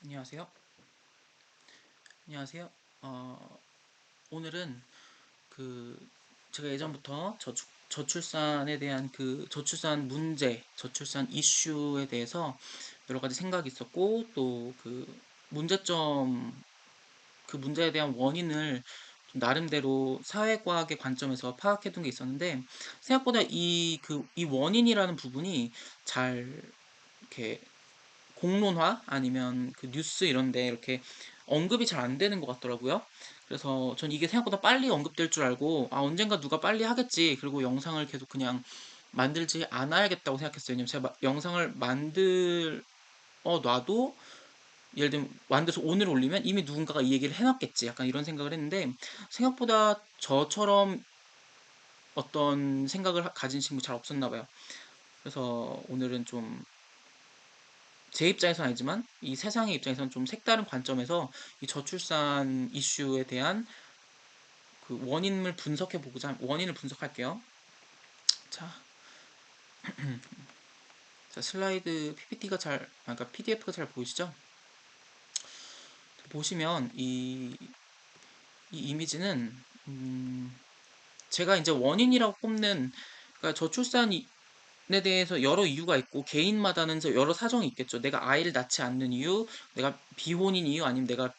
안녕하세요. 안녕하세요. 오늘은 그 제가 예전부터 저출산에 대한 그 저출산 문제, 저출산 이슈에 대해서 여러 가지 생각이 있었고 또 그 문제점, 그 문제에 대한 원인을 좀 나름대로 사회과학의 관점에서 파악해 둔 게 있었는데 생각보다 이 원인이라는 부분이 잘 이렇게 공론화 아니면 그 뉴스 이런데 이렇게 언급이 잘 안 되는 것 같더라고요. 그래서 전 이게 생각보다 빨리 언급될 줄 알고 언젠가 누가 빨리 하겠지. 그리고 영상을 계속 그냥 만들지 않아야겠다고 생각했어요. 왜냐면 제가 영상을 놔도 예를 들면 만들어서 오늘 올리면 이미 누군가가 이 얘기를 해놨겠지. 약간 이런 생각을 했는데 생각보다 저처럼 어떤 생각을 가진 친구 잘 없었나 봐요. 그래서 오늘은 좀 제 입장에서는 아니지만 이 세상의 입장에서는 좀 색다른 관점에서 이 저출산 이슈에 대한 그 원인을 분석할게요. 자, 자 슬라이드 PPT가 그러니까 PDF가 잘 보이시죠? 보시면 이 이미지는 제가 이제 원인이라고 꼽는 그러니까 저출산에 대해서 여러 이유가 있고 개인마다는 여러 사정이 있겠죠. 내가 아이를 낳지 않는 이유, 내가 비혼인 이유, 아니면 내가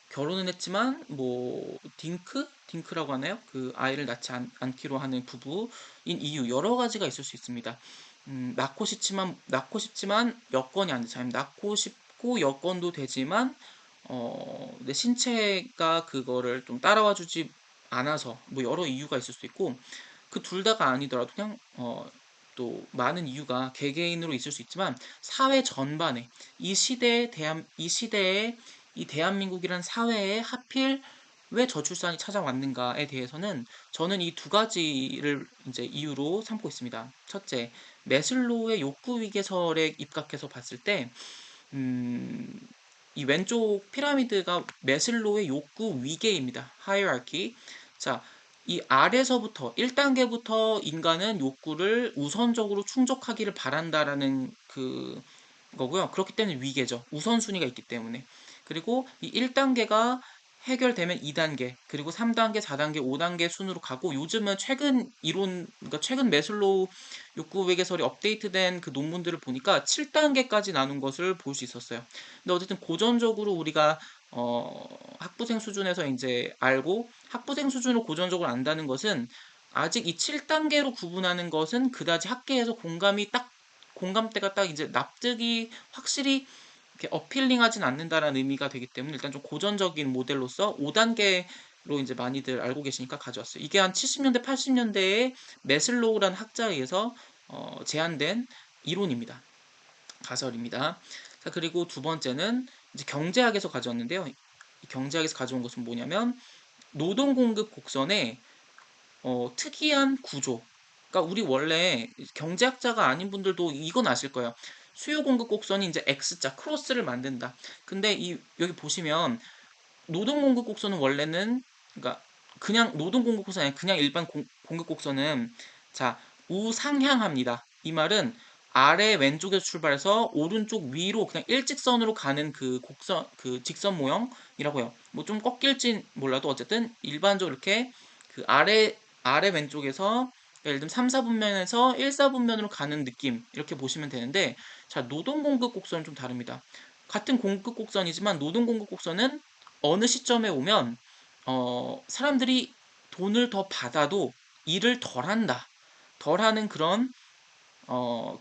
결혼은 했지만 뭐 딩크라고 하나요? 그 아이를 않기로 하는 부부인 이유 여러 가지가 있을 수 있습니다. 낳고 싶지만 여건이 안 되죠. 낳고 싶고 여건도 되지만 내 신체가 그거를 좀 따라와 주지 않아서 뭐 여러 이유가 있을 수 있고 그 둘 다가 아니더라도 그냥 또 많은 이유가 개개인으로 있을 수 있지만 사회 전반에 이 시대에 이 대한민국이란 사회에 하필 왜 저출산이 찾아왔는가에 대해서는 저는 이 두 가지를 이제 이유로 삼고 있습니다. 첫째, 매슬로우의 욕구 위계설에 입각해서 봤을 때 음, 이 왼쪽 피라미드가 매슬로우의 욕구 위계입니다. 하이어archy. 자, 이 아래서부터 1단계부터 인간은 욕구를 우선적으로 충족하기를 바란다라는 그 거고요. 그렇기 때문에 위계죠. 우선순위가 있기 때문에. 그리고 이 1단계가 해결되면 2단계, 그리고 3단계, 4단계, 5단계 순으로 가고 요즘은 그러니까 최근 매슬로우 욕구 외계설이 업데이트된 그 논문들을 보니까 7단계까지 나눈 것을 볼 수 있었어요. 근데 어쨌든 고전적으로 우리가 학부생 수준에서 이제 알고 학부생 수준으로 고전적으로 안다는 것은 아직 이 7단계로 구분하는 것은 그다지 학계에서 공감대가 딱 이제 납득이 확실히 이렇게 어필링하진 않는다라는 의미가 되기 때문에 일단 좀 고전적인 모델로서 5단계로 이제 많이들 알고 계시니까 가져왔어요. 이게 한 70년대, 80년대에 메슬로우라는 학자에 의해서 제안된 이론입니다. 가설입니다. 자, 그리고 두 번째는 이제 경제학에서 가져왔는데요. 이 경제학에서 가져온 것은 뭐냐면 노동 공급 곡선의 특이한 구조. 그러니까 우리 원래 경제학자가 아닌 분들도 이건 아실 거예요. 수요 공급 곡선이 이제 X자 크로스를 만든다. 근데 여기 보시면 노동 공급 곡선은 원래는 그러니까 그냥 노동 공급 곡선이 아니라 그냥 일반 공급 곡선은 자 우상향합니다. 이 말은 아래 왼쪽에서 출발해서 오른쪽 위로 그냥 일직선으로 가는 그 곡선 그 직선 모형이라고요. 뭐 좀 꺾일진 몰라도 어쨌든 일반적으로 이렇게 그 아래 왼쪽에서 예를 들면 3, 4분면에서 1, 4분면으로 가는 느낌 이렇게 보시면 되는데 자 노동 공급 곡선은 좀 다릅니다. 같은 공급 곡선이지만 노동 공급 곡선은 어느 시점에 오면 사람들이 돈을 더 받아도 일을 덜 한다. 덜 하는 그런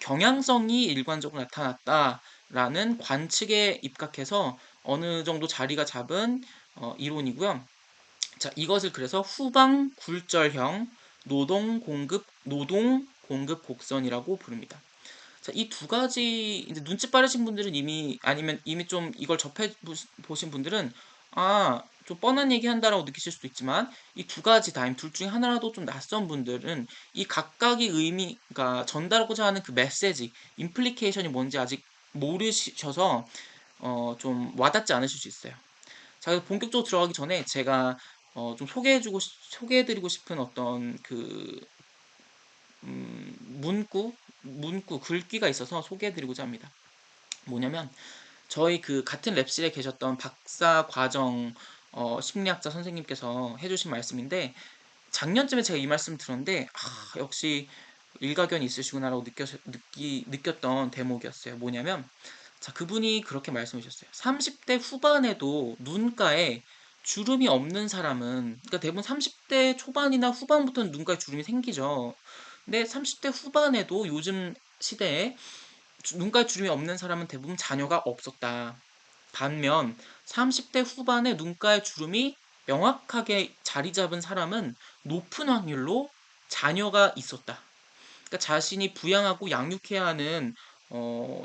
경향성이 일관적으로 나타났다라는 관측에 입각해서 어느 정도 자리가 잡은 이론이고요. 자, 이것을 그래서 후방 굴절형 노동 공급 곡선이라고 부릅니다. 자, 이 두 가지 이제 눈치 빠르신 분들은 이미 아니면 이미 좀 이걸 접해 보신 분들은 좀 뻔한 얘기 한다라고 느끼실 수도 있지만 이 두 가지 다임 둘 중에 하나라도 좀 낯선 분들은 이 각각의 의미가 전달하고자 하는 그 메시지, 임플리케이션이 뭔지 아직 모르셔서 좀 와닿지 않으실 수 있어요. 자, 그래서 본격적으로 들어가기 전에 제가 좀 소개해드리고 싶은 어떤 그 문구 글귀가 있어서 소개해드리고자 합니다. 뭐냐면 저희 그 같은 랩실에 계셨던 박사 과정 심리학자 선생님께서 해주신 말씀인데, 작년쯤에 제가 이 말씀 들었는데, 역시 일가견이 있으시구나라고 느꼈던 대목이었어요. 뭐냐면, 자, 그분이 그렇게 말씀해 주셨어요. 30대 후반에도 눈가에 주름이 없는 사람은, 그러니까 대부분 30대 초반이나 후반부터는 눈가에 주름이 생기죠. 근데 30대 후반에도 요즘 시대에 눈가에 주름이 없는 사람은 대부분 자녀가 없었다. 반면 30대 후반에 눈가에 주름이 명확하게 자리 잡은 사람은 높은 확률로 자녀가 있었다. 그러니까 자신이 부양하고 양육해야 하는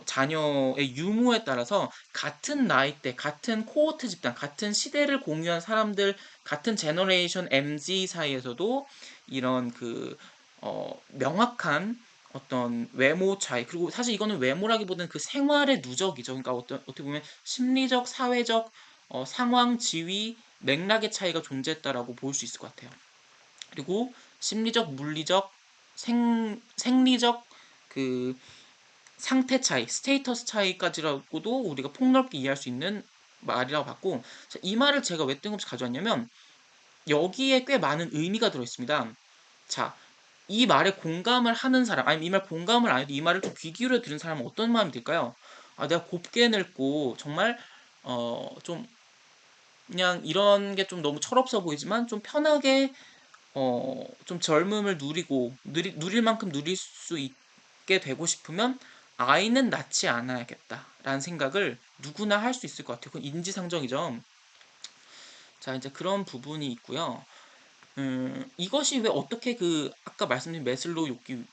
자녀의 유무에 따라서 같은 나이대, 같은 코호트 집단, 같은 시대를 공유한 사람들, 같은 제너레이션 MZ 사이에서도 이런 명확한 어떤 외모 차이, 그리고 사실 이거는 외모라기보다는 그 생활의 누적이죠. 그러니까 어떻게 보면 심리적, 사회적, 상황, 지위, 맥락의 차이가 존재했다라고 볼 수 있을 것 같아요. 그리고 심리적, 물리적, 생리적 그 상태 차이, 스테이터스 차이까지라고도 우리가 폭넓게 이해할 수 있는 말이라고 봤고, 이 말을 제가 왜 뜬금없이 가져왔냐면 여기에 꽤 많은 의미가 들어있습니다. 자, 이 말에 공감을 하는 사람, 아니면 이 말 공감을 안 해도 이 말을 좀 귀 기울여 들은 사람은 어떤 마음이 들까요? 아, 내가 곱게 늙고 정말 좀 그냥 이런 게 좀 너무 철없어 보이지만 좀 편하게 좀 젊음을 누릴 만큼 누릴 수 있게 되고 싶으면 아이는 낳지 않아야겠다라는 생각을 누구나 할 수 있을 것 같아요. 그건 인지상정이죠. 자, 이제 그런 부분이 있고요. 이것이 왜 어떻게 아까 말씀드린 메슬로우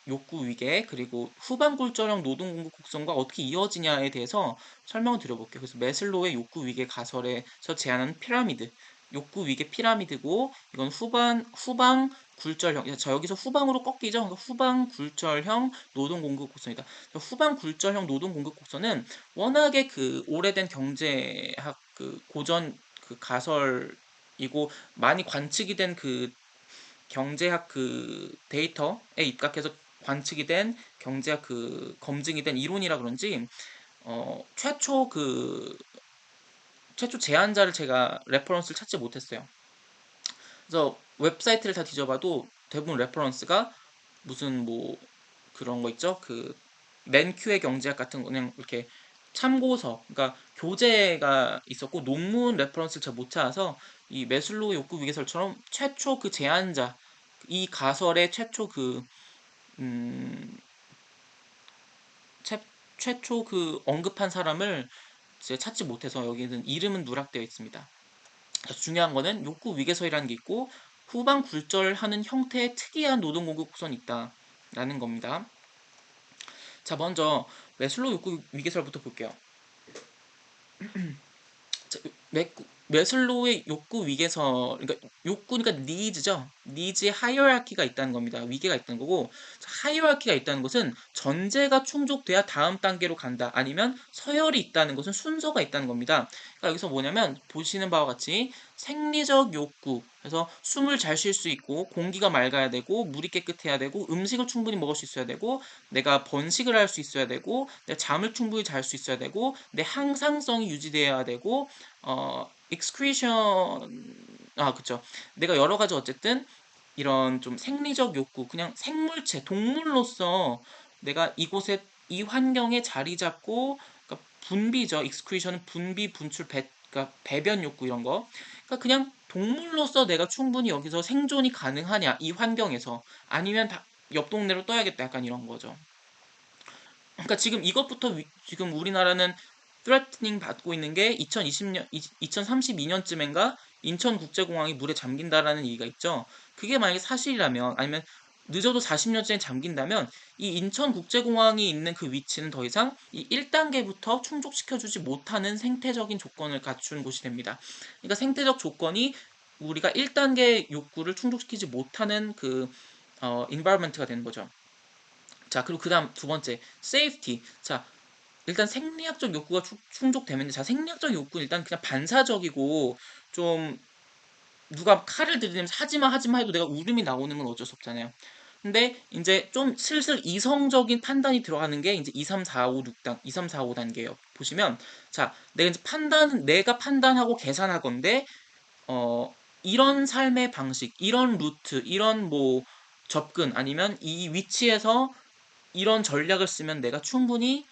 욕구 위계, 그리고 후반 굴절형 노동 공급 곡선과 어떻게 이어지냐에 대해서 설명을 드려볼게요. 그래서 메슬로우의 욕구 위계 가설에서 제안하는 피라미드, 욕구 위계 피라미드고, 이건 후방 굴절형, 자, 여기서 후방으로 꺾이죠. 그러니까 후방 굴절형 노동 공급 곡선이다. 후방 굴절형 노동 공급 곡선은 워낙에 오래된 경제학 고전 가설이고, 많이 관측이 된 경제학 데이터에 입각해서 관측이 된 경제학 검증이 된 이론이라 그런지 최초 최초 제안자를 제가 레퍼런스를 찾지 못했어요. 그래서 웹사이트를 다 뒤져봐도 대부분 레퍼런스가 무슨 뭐 그런 거 있죠? 맨큐의 경제학 같은 거 그냥 이렇게 참고서, 그러니까 교재가 있었고 논문 레퍼런스를 잘 못 찾아서 이 메슬로우 욕구 위계설처럼 최초 제안자, 이 가설의 최초 음, 최초 언급한 사람을 제가 찾지 못해서 여기는 이름은 누락되어 있습니다. 중요한 거는 욕구 위계설이라는 게 있고 후방 굴절하는 형태의 특이한 노동 공급 곡선이 있다라는 겁니다. 자, 먼저 메슬로우 욕구 위계설부터 볼게요. 자, 메슬로우의 욕구 위계설, 그러니까 욕구니까 니즈죠. 니즈의 하이어라키가 있다는 겁니다. 위계가 있다는 거고, 하이어라키가 있다는 것은 전제가 충족돼야 다음 단계로 간다. 아니면 서열이 있다는 것은 순서가 있다는 겁니다. 그러니까 여기서 뭐냐면 보시는 바와 같이 생리적 욕구, 그래서 숨을 잘 쉴 수 있고 공기가 맑아야 되고 물이 깨끗해야 되고 음식을 충분히 먹을 수 있어야 되고 내가 번식을 할 수 있어야 되고 내가 잠을 충분히 잘 수 있어야 되고 내 항상성이 유지되어야 되고 excretion, 그쵸. 내가 여러 가지 어쨌든 이런 좀 생리적 욕구, 그냥 생물체, 동물로서 내가 이곳에 이 환경에 자리 잡고, 그러니까 분비죠. excretion은 분비, 분출, 그러니까 배변 욕구 이런 거. 그러니까 그냥 동물로서 내가 충분히 여기서 생존이 가능하냐, 이 환경에서. 아니면 옆 동네로 떠야겠다, 약간 이런 거죠. 그러니까 지금 이것부터 지금 우리나라는 threatening 받고 있는 게 2020년, 2032년쯤인가 인천국제공항이 물에 잠긴다라는 얘기가 있죠. 그게 만약에 사실이라면, 아니면 늦어도 40년쯤에 잠긴다면 이 인천국제공항이 있는 그 위치는 더 이상 이 1단계부터 충족시켜주지 못하는 생태적인 조건을 갖춘 곳이 됩니다. 그러니까 생태적 조건이 우리가 1단계 욕구를 충족시키지 못하는 environment가 되는 거죠. 자, 그리고 그 다음 두 번째, safety. 자, 일단 생리학적 욕구가 충족되면, 자, 생리학적 욕구는 일단 그냥 반사적이고, 좀, 누가 칼을 들이대면서 하지마 해도 내가 울음이 나오는 건 어쩔 수 없잖아요. 근데 이제 좀 슬슬 이성적인 판단이 들어가는 게 이제 2, 3, 4, 5, 6단, 2, 3, 4, 5단계예요. 보시면, 자, 내가 이제 내가 판단하고 계산하건데, 어, 이런 삶의 방식, 이런 루트, 이런 뭐 접근, 아니면 이 위치에서 이런 전략을 쓰면 내가 충분히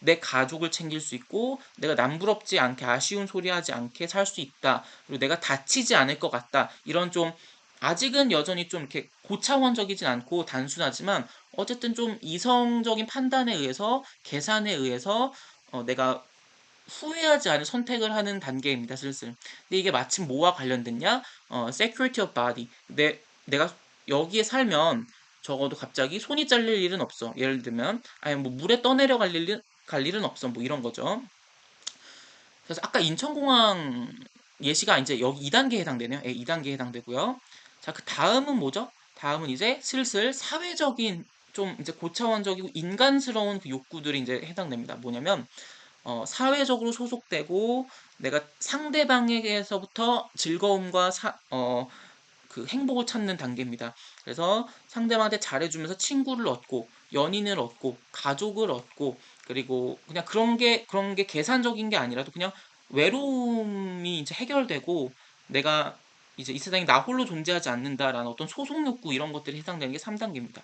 내 가족을 챙길 수 있고, 내가 남부럽지 않게 아쉬운 소리 하지 않게 살 수 있다. 그리고 내가 다치지 않을 것 같다. 이런 좀, 아직은 여전히 좀 이렇게 고차원적이진 않고 단순하지만, 어쨌든 좀 이성적인 판단에 의해서, 계산에 의해서, 내가 후회하지 않을 선택을 하는 단계입니다, 슬슬. 근데 이게 마침 뭐와 관련됐냐? security of body. 내가 여기에 살면 적어도 갑자기 손이 잘릴 일은 없어. 예를 들면, 아니 뭐 물에 떠내려 갈 일은 없어. 뭐 이런 거죠. 그래서 아까 인천공항 예시가 이제 여기 2단계에 해당되네요. 예, 2단계에 해당되고요. 자, 그 다음은 뭐죠? 다음은 이제 슬슬 사회적인 좀 이제 고차원적이고 인간스러운 그 욕구들이 이제 해당됩니다. 뭐냐면, 사회적으로 소속되고 내가 상대방에게서부터 즐거움과 그 행복을 찾는 단계입니다. 그래서 상대방한테 잘해주면서 친구를 얻고 연인을 얻고 가족을 얻고, 그리고 그냥 그런 게 계산적인 게 아니라도 그냥 외로움이 이제 해결되고, 내가 이제 이 세상에 나 홀로 존재하지 않는다라는 어떤 소속 욕구, 이런 것들이 해당되는 게 3단계입니다.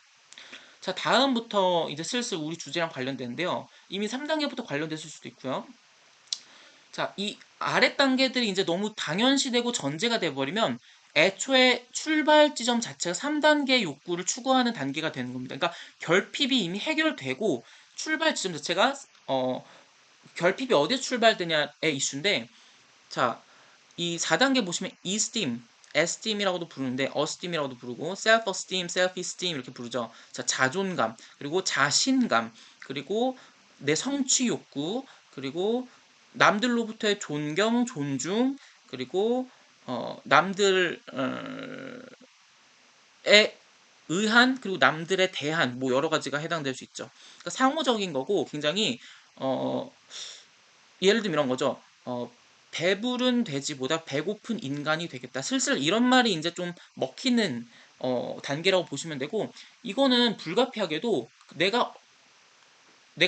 자, 다음부터 이제 슬슬 우리 주제랑 관련되는데요. 이미 3단계부터 관련됐을 수도 있고요. 자, 이 아래 단계들이 이제 너무 당연시되고 전제가 돼버리면 애초에 출발 지점 자체가 3단계 욕구를 추구하는 단계가 되는 겁니다. 그러니까 결핍이 이미 해결되고 출발 지점 자체가 결핍이 어디서 출발되냐의 이슈인데, 자, 이 4단계 보시면 esteem, esteem이라고도 부르는데 esteem이라고도 부르고 self-esteem, self-esteem 이렇게 부르죠. 자, 자존감, 그리고 자신감, 그리고 내 성취 욕구, 그리고 남들로부터의 존경, 존중, 그리고 남들에 의한, 그리고 남들에 대한 뭐 여러 가지가 해당될 수 있죠. 그러니까 상호적인 거고 굉장히 어, 예를 들면 이런 거죠. 배부른 돼지보다 배고픈 인간이 되겠다. 슬슬 이런 말이 이제 좀 먹히는 단계라고 보시면 되고, 이거는 불가피하게도 내가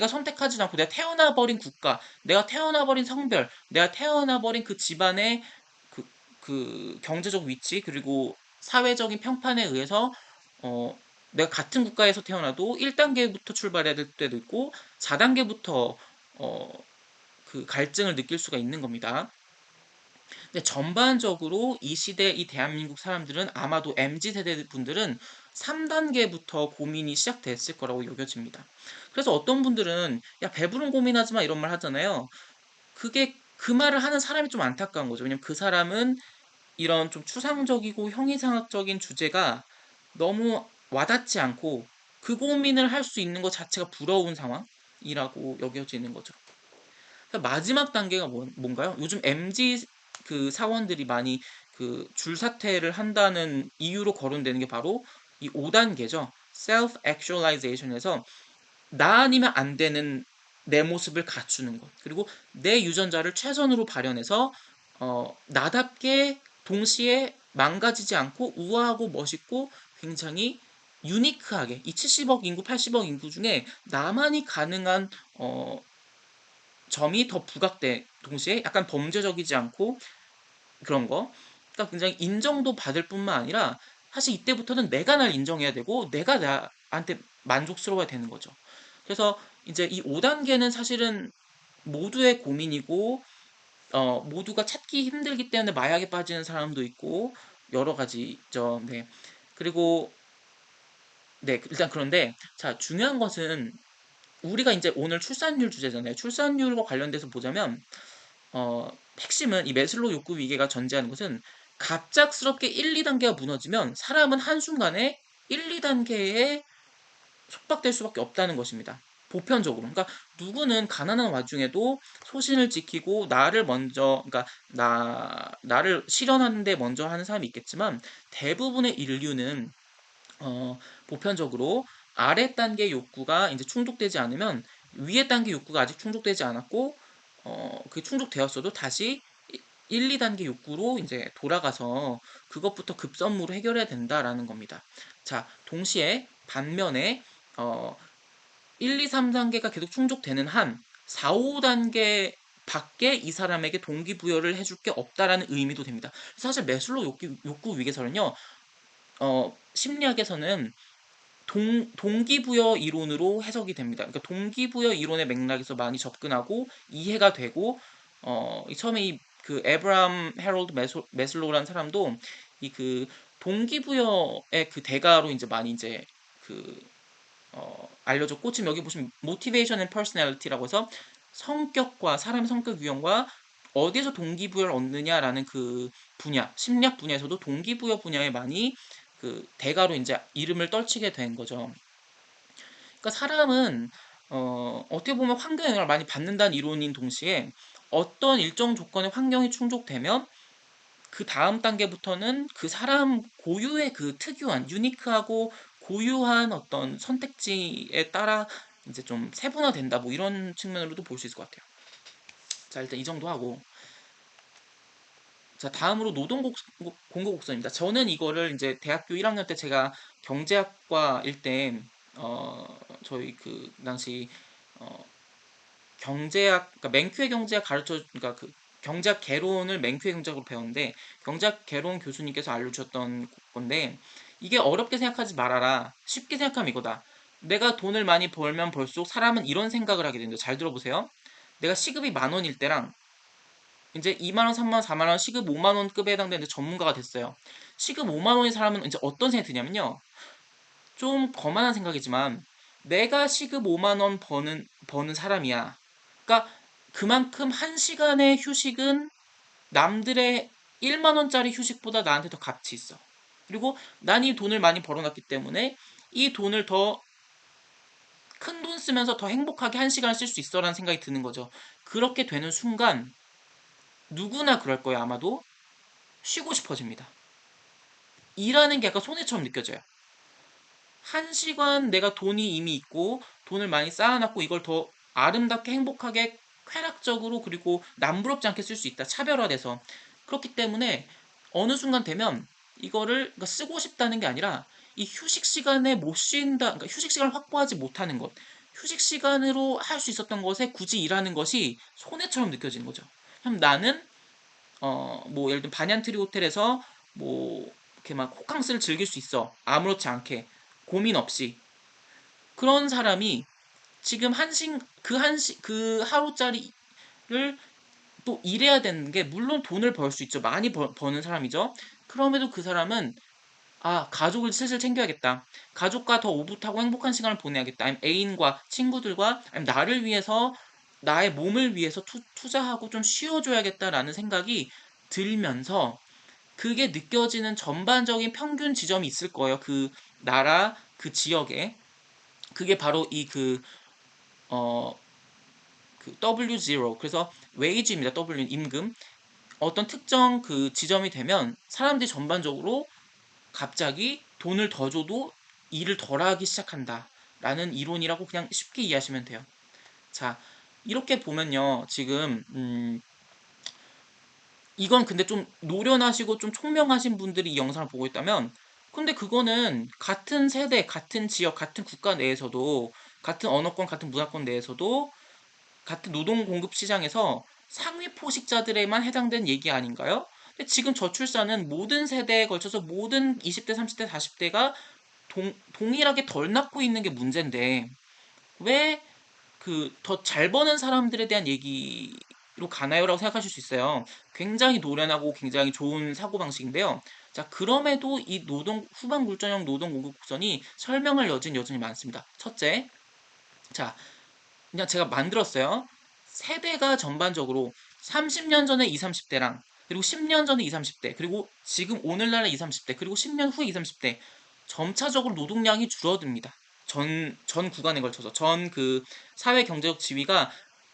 선택하지 않고 내가 태어나 버린 국가, 내가 태어나 버린 성별, 내가 태어나 버린 그 집안의 그, 그 경제적 위치, 그리고 사회적인 평판에 의해서 어, 내가 같은 국가에서 태어나도 1단계부터 출발해야 될 때도 있고 4단계부터 그 갈증을 느낄 수가 있는 겁니다. 근데 전반적으로 이 시대 이 대한민국 사람들은, 아마도 MZ 세대 분들은 3단계부터 고민이 시작됐을 거라고 여겨집니다. 그래서 어떤 분들은 야 배부른 고민하지 마 이런 말 하잖아요. 그게 그 말을 하는 사람이 좀 안타까운 거죠. 왜냐면 그 사람은 이런 좀 추상적이고 형이상학적인 주제가 너무 와닿지 않고 그 고민을 할 수 있는 것 자체가 부러운 상황이라고 여겨지는 거죠. 그러니까 마지막 단계가 뭔가요? 요즘 MZ 그 사원들이 많이 그 줄사퇴를 한다는 이유로 거론되는 게 바로 이 5단계죠. self actualization에서 나 아니면 안 되는 내 모습을 갖추는 것. 그리고 내 유전자를 최선으로 발현해서 나답게 동시에 망가지지 않고 우아하고 멋있고 굉장히 유니크하게 이 70억 인구, 80억 인구 중에 나만이 가능한 점이 더 부각돼 동시에 약간 범죄적이지 않고 그런 거. 그러니까 굉장히 인정도 받을 뿐만 아니라 사실 이때부터는 내가 날 인정해야 되고 내가 나한테 만족스러워야 되는 거죠. 그래서 이제 이 5단계는 사실은 모두의 고민이고 모두가 찾기 힘들기 때문에 마약에 빠지는 사람도 있고 여러 가지 있죠. 네. 그리고 네, 일단 그런데 자, 중요한 것은 우리가 이제 오늘 출산율 주제잖아요. 출산율과 관련돼서 보자면 핵심은 이 매슬로우 욕구 위계가 전제하는 것은 갑작스럽게 1, 2단계가 무너지면 사람은 한순간에 1, 2단계에 속박될 수밖에 없다는 것입니다. 보편적으로. 그러니까 누구는 가난한 와중에도 소신을 지키고 나를 먼저, 그러니까 나를 실현하는 데 먼저 하는 사람이 있겠지만 대부분의 인류는 보편적으로 아래 단계 욕구가 이제 충족되지 않으면 위에 단계 욕구가 아직 충족되지 않았고 그 충족되었어도 다시 1, 2단계 욕구로 이제 돌아가서 그것부터 급선무로 해결해야 된다라는 겁니다. 자, 동시에 반면에 어, 1, 2, 3단계가 계속 충족되는 한 4, 5단계 밖에 이 사람에게 동기부여를 해줄 게 없다라는 의미도 됩니다. 사실 매슬로우 욕구 위계설은요, 심리학에서는 동기부여 이론으로 해석이 됩니다. 그러니까 동기부여 이론의 맥락에서 많이 접근하고 이해가 되고, 처음에 그 에브라함 헤럴드 매슬로우라는 사람도 이 그 동기부여의 그 대가로 이제 많이 이제 그 알려졌고, 지금 여기 보시면 모티베이션 앤 퍼스널리티라고 해서 성격과 사람의 성격 유형과 어디에서 동기부여를 얻느냐라는 그 분야, 심리학 분야에서도 동기부여 분야에 많이 그 대가로 이제 이름을 떨치게 된 거죠. 그러니까 사람은 어떻게 보면 환경 영향을 많이 받는다는 이론인 동시에 어떤 일정 조건의 환경이 충족되면 그 다음 단계부터는 그 사람 고유의 그 특유한 유니크하고 고유한 어떤 선택지에 따라 이제 좀 세분화된다, 뭐 이런 측면으로도 볼 수 있을 것 같아요. 자, 일단 이 정도 하고, 자, 다음으로 공급곡선입니다. 저는 이거를 이제 대학교 1학년 때 제가 경제학과일 때 저희 그 당시 어, 경제학, 그러니까 맹큐의 경제학 그러니까 그 경제학 개론을 맹큐의 경제학으로 배웠는데, 경제학 개론 교수님께서 알려주셨던 건데, 이게 어렵게 생각하지 말아라, 쉽게 생각하면 이거다. 내가 돈을 많이 벌면 벌수록 사람은 이런 생각을 하게 된다. 잘 들어보세요. 내가 시급이 10,000원일 때랑 이제 2만 원, 3만 원, 4만 원, 시급 5만 원 급에 해당되는 전문가가 됐어요. 시급 5만 원의 사람은 이제 어떤 생각이 드냐면요, 좀 거만한 생각이지만 내가 시급 5만 원 버는 사람이야. 그러니까 그만큼 한 시간의 휴식은 남들의 1만 원짜리 휴식보다 나한테 더 가치 있어. 그리고 난 이 돈을 많이 벌어놨기 때문에 이 돈을 더 큰 돈 쓰면서 더 행복하게 한 시간을 쓸 수 있어라는 생각이 드는 거죠. 그렇게 되는 순간 누구나 그럴 거예요, 아마도. 쉬고 싶어집니다. 일하는 게 약간 손해처럼 느껴져요. 한 시간 내가 돈이 이미 있고 돈을 많이 쌓아놨고 이걸 더 아름답게 행복하게 쾌락적으로 그리고 남부럽지 않게 쓸 수 있다. 차별화돼서. 그렇기 때문에 어느 순간 되면 이거를 그러니까 쓰고 싶다는 게 아니라 이 휴식 시간에 못 쉰다. 그러니까 휴식 시간을 확보하지 못하는 것. 휴식 시간으로 할 수 있었던 것에 굳이 일하는 것이 손해처럼 느껴지는 거죠. 그럼 나는 뭐 예를 들면 반얀트리 호텔에서 뭐 이렇게 막 호캉스를 즐길 수 있어. 아무렇지 않게 고민 없이. 그런 사람이 지금 그 하루짜리를 또 일해야 되는 게, 물론 돈을 벌 수 있죠. 많이 버는 사람이죠. 그럼에도 그 사람은 가족을 슬슬 챙겨야겠다. 가족과 더 오붓하고 행복한 시간을 보내야겠다. 아니면 애인과 친구들과, 아니면 나를 위해서, 나의 몸을 위해서 투자하고 좀 쉬어줘야겠다라는 생각이 들면서, 그게 느껴지는 전반적인 평균 지점이 있을 거예요. 그 나라, 그 지역에. 그게 바로 어, 그 W0. 그래서 웨이지입니다. W는 임금. 어떤 특정 그 지점이 되면 사람들이 전반적으로 갑자기 돈을 더 줘도 일을 덜 하기 시작한다. 라는 이론이라고 그냥 쉽게 이해하시면 돼요. 자, 이렇게 보면요. 지금, 이건 근데 좀 노련하시고 좀 총명하신 분들이 이 영상을 보고 있다면, 근데 그거는 같은 세대, 같은 지역, 같은 국가 내에서도, 같은 언어권, 같은 문화권 내에서도, 같은 노동 공급 시장에서 상위 포식자들에만 해당되는 얘기 아닌가요? 근데 지금 저출산은 모든 세대에 걸쳐서 모든 20대, 30대, 40대가 동일하게 덜 낳고 있는 게 문제인데, 왜 더 잘 버는 사람들에 대한 얘기로 가나요라고 생각하실 수 있어요. 굉장히 노련하고 굉장히 좋은 사고방식인데요. 자, 그럼에도 이 후반 굴전형 노동 공급 곡선이 설명할 여지는 여전히 많습니다. 첫째, 자, 그냥 제가 만들었어요. 세대가 전반적으로 30년 전에 20, 30대랑, 그리고 10년 전에 20, 30대, 그리고 지금 오늘날의 20, 30대, 그리고 10년 후에 20, 30대, 점차적으로 노동량이 줄어듭니다. 전 구간에 걸쳐서. 사회 경제적 지위가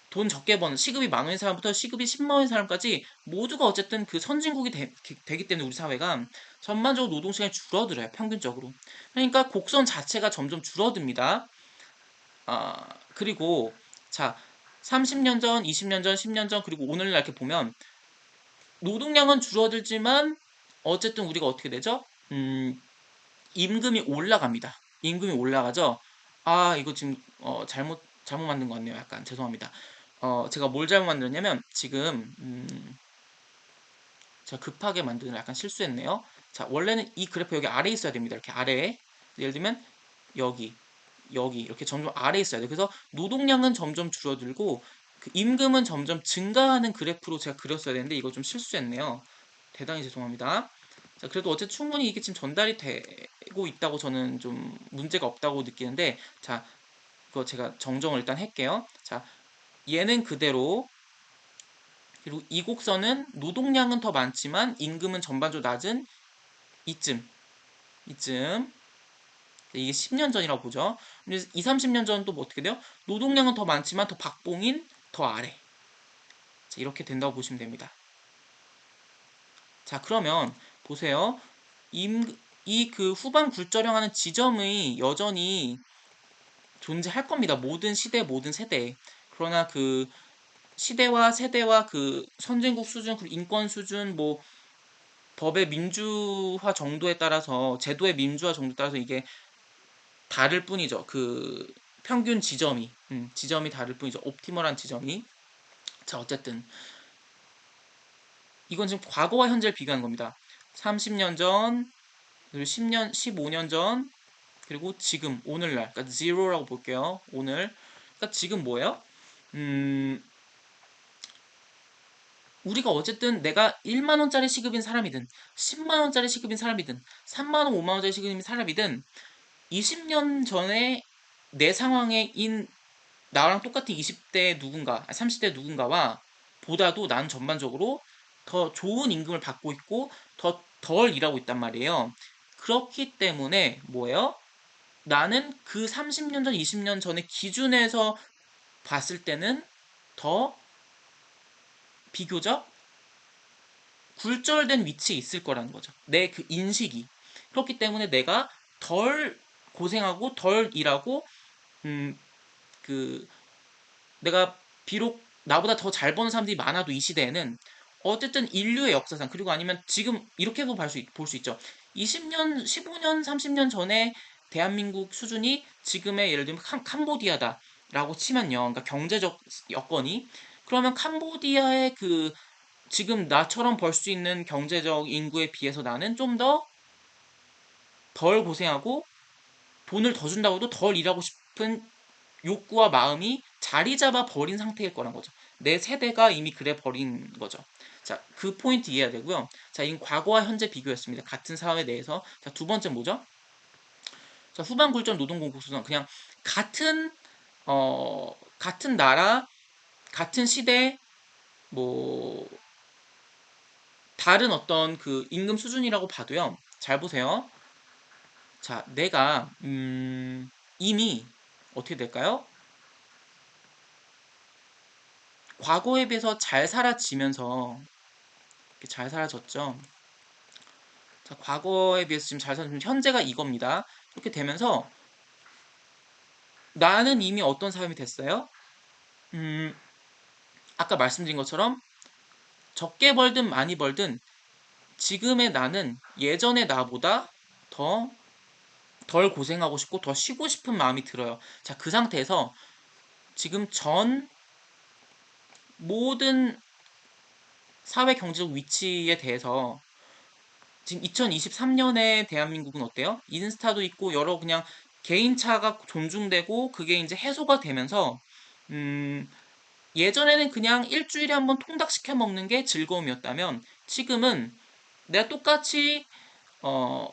돈 적게 버는, 시급이 10,000원인 사람부터 시급이 10만 원인 사람까지 모두가 어쨌든 그 선진국이 되기 때문에 우리 사회가 전반적으로 노동시간이 줄어들어요. 평균적으로. 그러니까 곡선 자체가 점점 줄어듭니다. 그리고 자, 30년 전, 20년 전, 10년 전, 그리고 오늘날 이렇게 보면 노동량은 줄어들지만 어쨌든 우리가 어떻게 되죠? 임금이 올라갑니다. 임금이 올라가죠. 이거 지금 잘못 만든 것 같네요. 약간 죄송합니다. 제가 뭘 잘못 만들었냐면 지금 제가 급하게 만드는 약간 실수했네요. 자, 원래는 이 그래프 여기 아래에 있어야 됩니다. 이렇게 아래에. 예를 들면 여기, 여기 이렇게 점점 아래에 있어야 돼요. 그래서 노동량은 점점 줄어들고 그 임금은 점점 증가하는 그래프로 제가 그렸어야 되는데 이거 좀 실수했네요. 대단히 죄송합니다. 자, 그래도 어쨌든 충분히 이게 지금 전달이 되고 있다고 저는 좀 문제가 없다고 느끼는데 자, 그거 제가 정정을 일단 할게요. 자, 얘는 그대로 그리고 이 곡선은 노동량은 더 많지만 임금은 전반적으로 낮은 이쯤, 이쯤. 이게 10년 전이라고 보죠. 2, 30년 전은 또 뭐 어떻게 돼요? 노동량은 더 많지만 더 박봉인 더 아래. 자, 이렇게 된다고 보시면 됩니다. 자, 그러면 보세요. 이 그 후반 굴절형하는 지점의 여전히 존재할 겁니다. 모든 시대, 모든 세대에. 그러나 그 시대와 세대와 그 선진국 수준, 그리고 인권 수준, 뭐 법의 민주화 정도에 따라서 제도의 민주화 정도에 따라서 이게 다를 뿐이죠. 그 평균 지점이 다를 뿐이죠. 옵티멀한 지점이. 자, 어쨌든 이건 지금 과거와 현재를 비교하는 겁니다. 30년 전, 그리고 10년, 15년 전, 그리고 지금 오늘날, 그러니까 zero라고 볼게요. 오늘. 그러니까 지금 뭐예요? 음, 우리가 어쨌든 내가 1만 원짜리 시급인 사람이든 10만 원짜리 시급인 사람이든 3만 원, 5만 원짜리 시급인 사람이든 20년 전에 내 상황인 나랑 똑같은 20대 누군가, 30대 누군가와 보다도 난 전반적으로 더 좋은 임금을 받고 있고 더 덜 일하고 있단 말이에요. 그렇기 때문에 뭐예요? 나는 그 30년 전, 20년 전의 기준에서 봤을 때는 더 비교적 굴절된 위치에 있을 거라는 거죠. 내 그 인식이. 그렇기 때문에 내가 덜 고생하고 덜 일하고 음, 그 내가 비록 나보다 더 잘 버는 사람들이 많아도 이 시대에는 어쨌든 인류의 역사상 그리고 아니면 지금 이렇게도 볼 수 있죠. 20년, 15년, 30년 전에 대한민국 수준이 지금의 예를 들면 캄보디아다라고 치면요. 그러니까 경제적 여건이 그러면 캄보디아의 그 지금 나처럼 벌 수 있는 경제적 인구에 비해서 나는 좀 더 덜 고생하고 돈을 더 준다고 해도 덜 일하고 싶은 욕구와 마음이 자리 잡아 버린 상태일 거란 거죠. 내 세대가 이미 그래 버린 거죠. 자, 그 포인트 이해해야 되고요. 자, 이건 과거와 현재 비교였습니다. 같은 사회 내에서. 자, 두 번째 뭐죠? 자, 후반 굴절 노동공급수는 그냥 같은 같은 나라, 같은 시대, 뭐 다른 어떤 그 임금 수준이라고 봐도요. 잘 보세요. 자, 내가 이미 어떻게 될까요? 과거에 비해서 잘 살아지면서 이렇게 잘 살아졌죠. 자, 과거에 비해서 지금 잘 살아지면 현재가 이겁니다. 이렇게 되면서 나는 이미 어떤 사람이 됐어요? 음, 아까 말씀드린 것처럼 적게 벌든 많이 벌든 지금의 나는 예전의 나보다 더 덜 고생하고 싶고 더 쉬고 싶은 마음이 들어요. 자, 그 상태에서 지금 전 모든 사회 경제적 위치에 대해서 지금 2023년에 대한민국은 어때요? 인스타도 있고 여러 그냥 개인차가 존중되고 그게 이제 해소가 되면서 음, 예전에는 그냥 일주일에 한번 통닭 시켜 먹는 게 즐거움이었다면 지금은 내가 똑같이 어,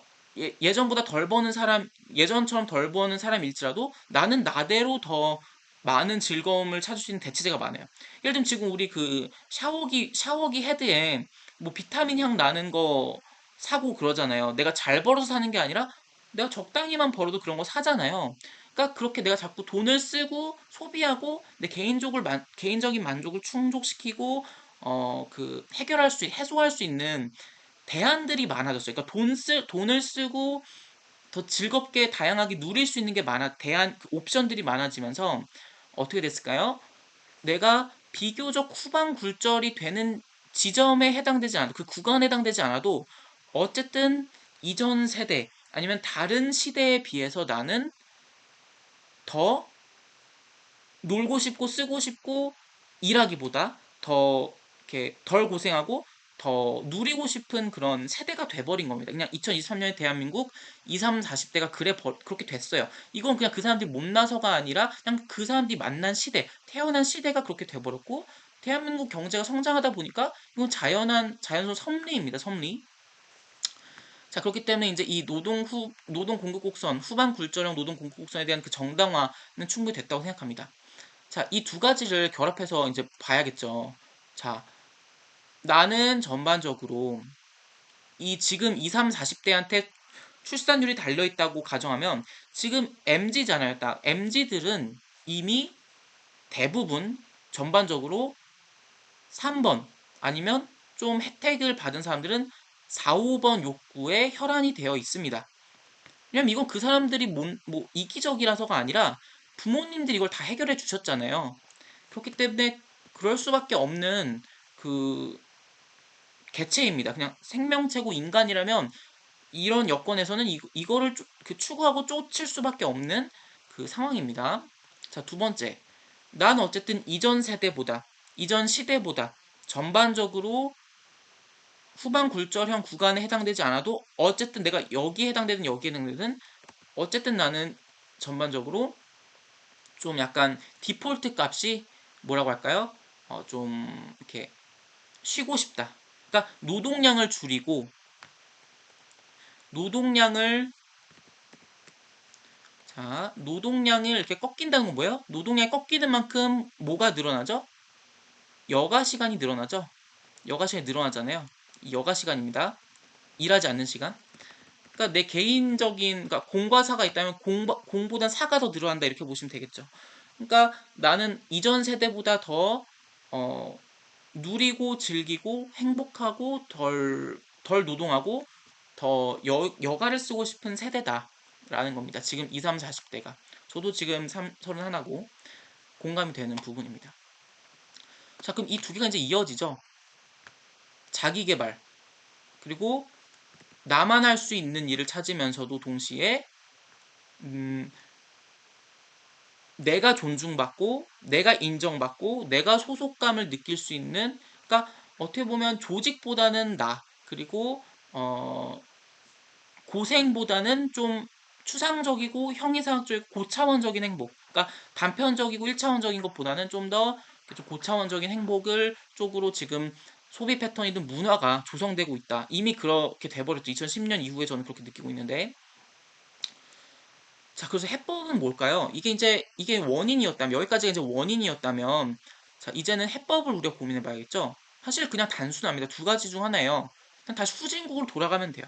예전보다 덜 버는 사람, 예전처럼 덜 버는 사람일지라도 나는 나대로 더 많은 즐거움을 찾을 수 있는 대체제가 많아요. 예를 들면 지금 우리 그 샤워기 헤드에 뭐 비타민 향 나는 거 사고 그러잖아요. 내가 잘 벌어서 사는 게 아니라 내가 적당히만 벌어도 그런 거 사잖아요. 그러니까 그렇게 내가 자꾸 돈을 쓰고 소비하고 내 개인적인 만족을 충족시키고 해소할 수 있는 대안들이 많아졌어요. 그러니까 돈을 쓰고 더 즐겁게 다양하게 누릴 수 있는 게 그 옵션들이 많아지면서 어떻게 됐을까요? 내가 비교적 후반 굴절이 되는 지점에 해당되지 않아도 그 구간에 해당되지 않아도 어쨌든 이전 세대 아니면 다른 시대에 비해서 나는 더 놀고 싶고 쓰고 싶고 일하기보다 더 이렇게 덜 고생하고 더 누리고 싶은 그런 세대가 돼버린 겁니다. 그냥 2023년의 대한민국 20, 30, 40대가 그렇게 됐어요. 이건 그냥 그 사람들이 못나서가 아니라 그냥 그 사람들이 만난 시대, 태어난 시대가 그렇게 돼버렸고, 대한민국 경제가 성장하다 보니까 이건 자연스러운 섭리입니다. 섭리. 자, 그렇기 때문에 이제 이 노동 공급 곡선, 후반 굴절형 노동 공급 곡선에 대한 그 정당화는 충분히 됐다고 생각합니다. 자, 이 두 가지를 결합해서 이제 봐야겠죠. 자, 나는 전반적으로 이 지금 20, 30, 40대한테 출산율이 달려있다고 가정하면 지금 MZ잖아요. 딱 MZ들은 이미 대부분 전반적으로 3번 아니면 좀 혜택을 받은 사람들은 4, 5번 욕구에 혈안이 되어 있습니다. 왜냐면 이건 그 사람들이 뭐 이기적이라서가 아니라 부모님들이 이걸 다 해결해 주셨잖아요. 그렇기 때문에 그럴 수밖에 없는 그 개체입니다. 그냥 생명체고 인간이라면 이런 여건에서는 이거를 추구하고 쫓을 수밖에 없는 그 상황입니다. 자, 두 번째. 난 어쨌든 이전 시대보다 전반적으로 후반 굴절형 구간에 해당되지 않아도 어쨌든 내가 여기에 해당되든 여기에 해당되든 어쨌든 나는 전반적으로 좀 약간 디폴트 값이 뭐라고 할까요? 좀 이렇게 쉬고 싶다. 그러니까 노동량을 노동량을 이렇게 꺾인다는 건 뭐예요? 노동량이 꺾이는 만큼 뭐가 늘어나죠? 여가 시간이 늘어나죠? 여가 시간이 늘어나잖아요. 이 여가 시간입니다. 일하지 않는 시간. 그러니까 내 개인적인, 그러니까 공과 사가 있다면 공보단 사가 더 늘어난다 이렇게 보시면 되겠죠. 그러니까 나는 이전 세대보다 더 어, 누리고 즐기고 행복하고 덜 노동하고 더 여가를 쓰고 싶은 세대다라는 겁니다. 지금 20, 30, 40대가. 저도 지금 31고 공감이 되는 부분입니다. 자, 그럼 이 두 개가 이제 이어지죠. 자기 개발, 그리고 나만 할 수 있는 일을 찾으면서도 동시에 음, 내가 존중받고 내가 인정받고 내가 소속감을 느낄 수 있는, 그러니까 어떻게 보면 조직보다는 나, 그리고 고생보다는 좀 추상적이고 형이상학적이고 고차원적인 행복, 그러니까 단편적이고 1차원적인 것보다는 좀 더 고차원적인 행복을 쪽으로 지금 소비 패턴이든 문화가 조성되고 있다. 이미 그렇게 돼버렸죠. 2010년 이후에 저는 그렇게 느끼고 있는데, 자, 그래서 해법은 뭘까요? 이게 원인이었다면, 여기까지가 이제 원인이었다면, 자, 이제는 해법을 우리가 고민해 봐야겠죠? 사실 그냥 단순합니다. 두 가지 중 하나예요. 그냥 다시 후진국으로 돌아가면 돼요.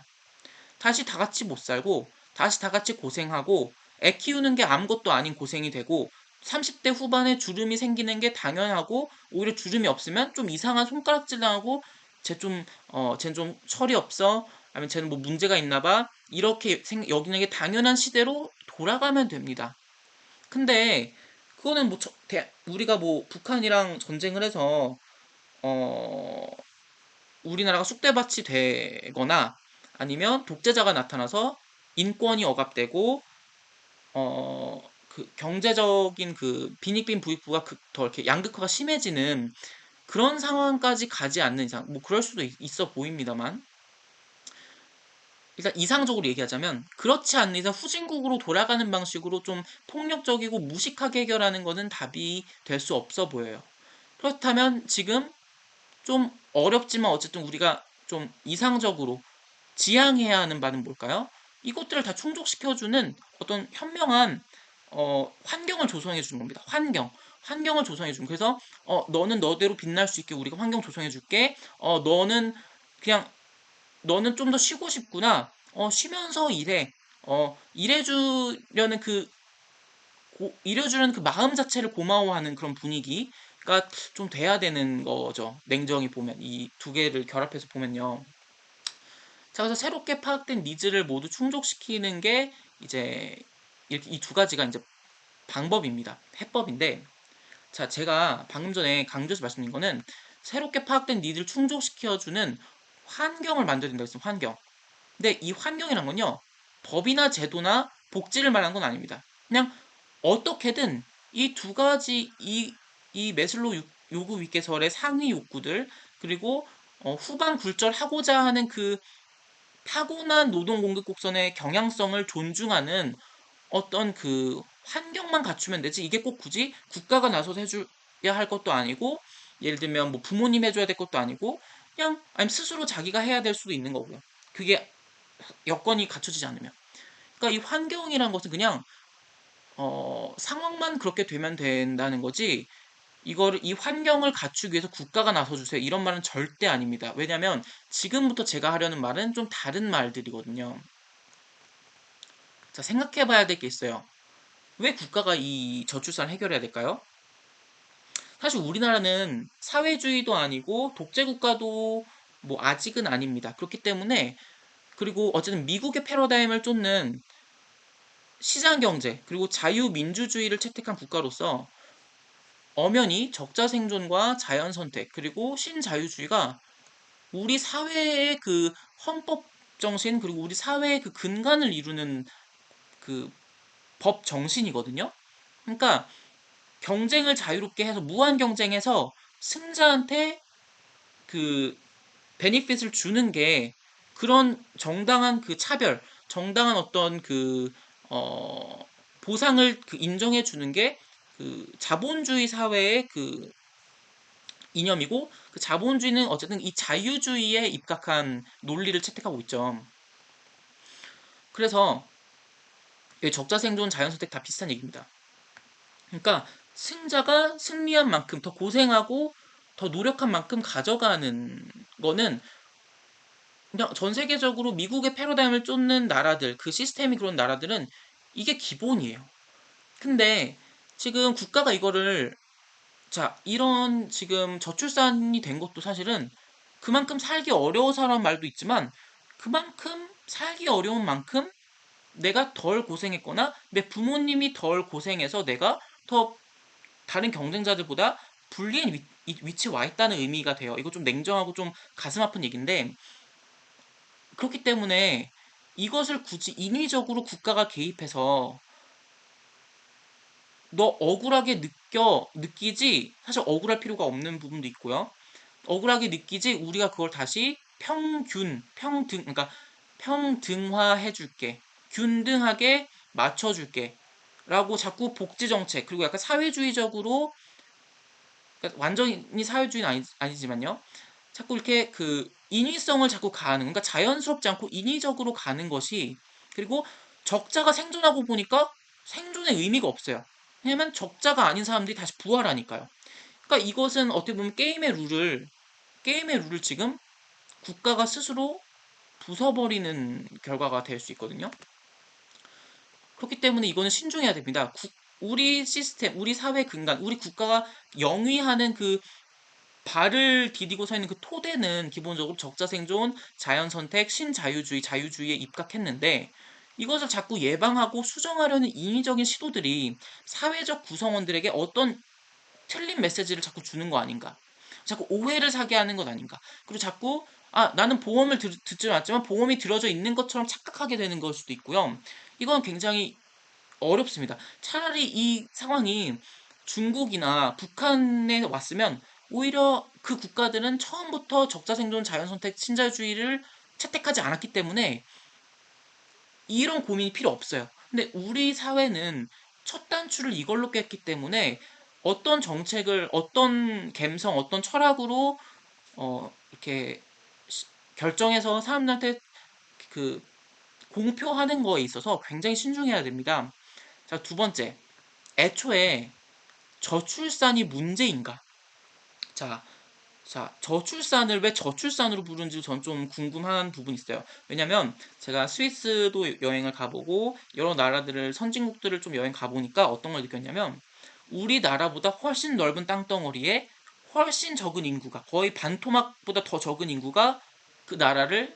다시 다 같이 못 살고, 다시 다 같이 고생하고, 애 키우는 게 아무것도 아닌 고생이 되고, 30대 후반에 주름이 생기는 게 당연하고, 오히려 주름이 없으면 좀 이상한 손가락질 당하고, 쟤는 좀 철이 없어. 아니면 쟤는 뭐 문제가 있나 봐. 이렇게 여기는 게 당연한 시대로 돌아가면 됩니다. 근데, 그거는 뭐, 우리가 뭐, 북한이랑 전쟁을 해서, 어, 우리나라가 쑥대밭이 되거나 아니면 독재자가 나타나서 인권이 억압되고 그 경제적인 그 빈익빈 부익부가 더 이렇게 양극화가 심해지는 그런 상황까지 가지 않는 이상 뭐 그럴 수도 있어 보입니다만, 일단 이상적으로 얘기하자면 그렇지 않는 이상 후진국으로 돌아가는 방식으로 좀 폭력적이고 무식하게 해결하는 것은 답이 될 수 없어 보여요. 그렇다면 지금 좀 어렵지만 어쨌든 우리가 좀 이상적으로 지향해야 하는 바는 뭘까요? 이것들을 다 충족시켜주는 어떤 현명한 환경을 조성해 주는 겁니다. 환경을 조성해 주는. 그래서 너는 너대로 빛날 수 있게 우리가 환경 조성해 줄게. 그냥 너는 좀 더 쉬고 싶구나. 쉬면서 일해. 일해주려는 그 마음 자체를 고마워하는 그런 분위기가 좀 돼야 되는 거죠. 냉정히 보면 이 두 개를 결합해서 보면요. 자, 그래서 새롭게 파악된 니즈를 모두 충족시키는 게 이제 이렇게 이 두 가지가 이제 방법입니다. 해법인데, 자, 제가 방금 전에 강조해서 말씀드린 거는 새롭게 파악된 니즈를 충족시켜주는 환경을 만들어야 된다고 했습니다. 환경. 근데 이 환경이란 건요, 법이나 제도나 복지를 말하는 건 아닙니다. 그냥 어떻게든 이 두 가지, 이 메슬로우 요구 위계설의 상위 욕구들, 그리고 후반 굴절하고자 하는 그 타고난 노동 공급 곡선의 경향성을 존중하는 어떤 그 환경만 갖추면 되지, 이게 꼭 굳이 국가가 나서서 해줘야 할 것도 아니고, 예를 들면 뭐 부모님 해줘야 될 것도 아니고, 그냥 아니면 스스로 자기가 해야 될 수도 있는 거고요. 그게 여건이 갖춰지지 않으면. 그러니까 이 환경이란 것은 그냥 상황만 그렇게 되면 된다는 거지, 이거를 이 환경을 갖추기 위해서 국가가 나서주세요, 이런 말은 절대 아닙니다. 왜냐면 지금부터 제가 하려는 말은 좀 다른 말들이거든요. 자, 생각해 봐야 될 게 있어요. 왜 국가가 이 저출산을 해결해야 될까요? 사실 우리나라는 사회주의도 아니고 독재국가도 뭐 아직은 아닙니다. 그렇기 때문에, 그리고 어쨌든 미국의 패러다임을 쫓는 시장경제 그리고 자유민주주의를 채택한 국가로서 엄연히 적자생존과 자연선택 그리고 신자유주의가 우리 사회의 그 헌법 정신, 그리고 우리 사회의 그 근간을 이루는 그 법 정신이거든요. 그러니까 경쟁을 자유롭게 해서 무한 경쟁해서 승자한테 그 베니핏을 주는 게, 그런 정당한 그 차별, 정당한 어떤 그 보상을 그 인정해 주는 게 그 자본주의 사회의 그 이념이고, 그 자본주의는 어쨌든 이 자유주의에 입각한 논리를 채택하고 있죠. 그래서 적자생존, 자연선택 다 비슷한 얘기입니다. 그러니까 승자가 승리한 만큼 더 고생하고 더 노력한 만큼 가져가는 거는, 그냥 전 세계적으로 미국의 패러다임을 쫓는 나라들, 그 시스템이 그런 나라들은 이게 기본이에요. 근데 지금 국가가 이거를, 자, 이런 지금 저출산이 된 것도 사실은 그만큼 살기 어려워서라는 말도 있지만, 그만큼 살기 어려운 만큼 내가 덜 고생했거나 내 부모님이 덜 고생해서 내가 더 다른 경쟁자들보다 불리한 위치에 와 있다는 의미가 돼요. 이거 좀 냉정하고 좀 가슴 아픈 얘기인데, 그렇기 때문에 이것을 굳이 인위적으로 국가가 개입해서 너 억울하게 느끼지, 사실 억울할 필요가 없는 부분도 있고요. 억울하게 느끼지, 우리가 그걸 다시 그러니까 평등화해 줄게. 균등하게 맞춰줄게. 라고 자꾸 복지정책, 그리고 약간 사회주의적으로, 그러니까 완전히 사회주의는 아니지만요. 자꾸 이렇게 그 인위성을 자꾸 가하는, 그러니까 자연스럽지 않고 인위적으로 가는 것이, 그리고 적자가 생존하고 보니까 생존의 의미가 없어요. 왜냐면 적자가 아닌 사람들이 다시 부활하니까요. 그러니까 이것은 어떻게 보면 게임의 룰을 지금 국가가 스스로 부숴버리는 결과가 될 수 있거든요. 그렇기 때문에 이거는 신중해야 됩니다. 우리 시스템, 우리 사회 근간, 우리 국가가 영위하는 그 발을 디디고 서 있는 그 토대는 기본적으로 적자생존, 자연선택, 신자유주의, 자유주의에 입각했는데, 이것을 자꾸 예방하고 수정하려는 인위적인 시도들이 사회적 구성원들에게 어떤 틀린 메시지를 자꾸 주는 거 아닌가. 자꾸 오해를 사게 하는 것 아닌가. 그리고 자꾸, 나는 보험을 듣지 않았지만 보험이 들어져 있는 것처럼 착각하게 되는 걸 수도 있고요. 이건 굉장히 어렵습니다. 차라리 이 상황이 중국이나 북한에 왔으면 오히려 그 국가들은 처음부터 적자생존, 자연선택, 신자유주의를 채택하지 않았기 때문에 이런 고민이 필요 없어요. 근데 우리 사회는 첫 단추를 이걸로 깼기 때문에 어떤 정책을, 어떤 감성, 어떤 철학으로 이렇게 결정해서 사람들한테 그 공표하는 거에 있어서 굉장히 신중해야 됩니다. 자, 두 번째. 애초에 저출산이 문제인가? 자, 저출산을 왜 저출산으로 부르는지 전 좀 궁금한 부분이 있어요. 왜냐면 제가 스위스도 여행을 가보고 여러 나라들을, 선진국들을 좀 여행 가보니까 어떤 걸 느꼈냐면, 우리나라보다 훨씬 넓은 땅덩어리에 훨씬 적은 인구가, 거의 반토막보다 더 적은 인구가 그 나라를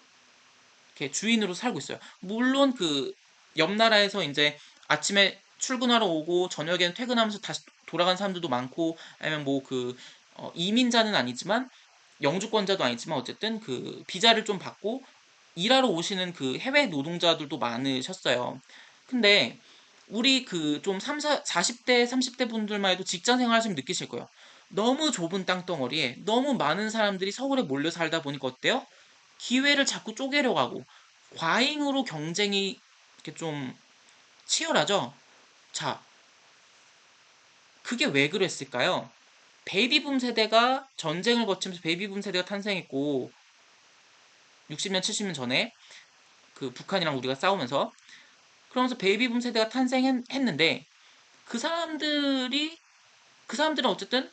이렇게 주인으로 살고 있어요. 물론 그 옆 나라에서 이제 아침에 출근하러 오고 저녁에는 퇴근하면서 다시 돌아간 사람들도 많고, 아니면 뭐 그 이민자는 아니지만 영주권자도 아니지만 어쨌든 그 비자를 좀 받고 일하러 오시는 그 해외 노동자들도 많으셨어요. 근데 우리 그 좀 40대, 30대 분들만 해도 직장 생활 하시면 느끼실 거예요. 너무 좁은 땅덩어리에 너무 많은 사람들이 서울에 몰려 살다 보니까 어때요? 기회를 자꾸 쪼개려 가고 과잉으로 경쟁이 이렇게 좀 치열하죠? 자, 그게 왜 그랬을까요? 베이비붐 세대가 전쟁을 거치면서 베이비붐 세대가 탄생했고 60년, 70년 전에 그 북한이랑 우리가 싸우면서 그러면서 베이비붐 세대가 탄생했는데 그 사람들이 그 사람들은 어쨌든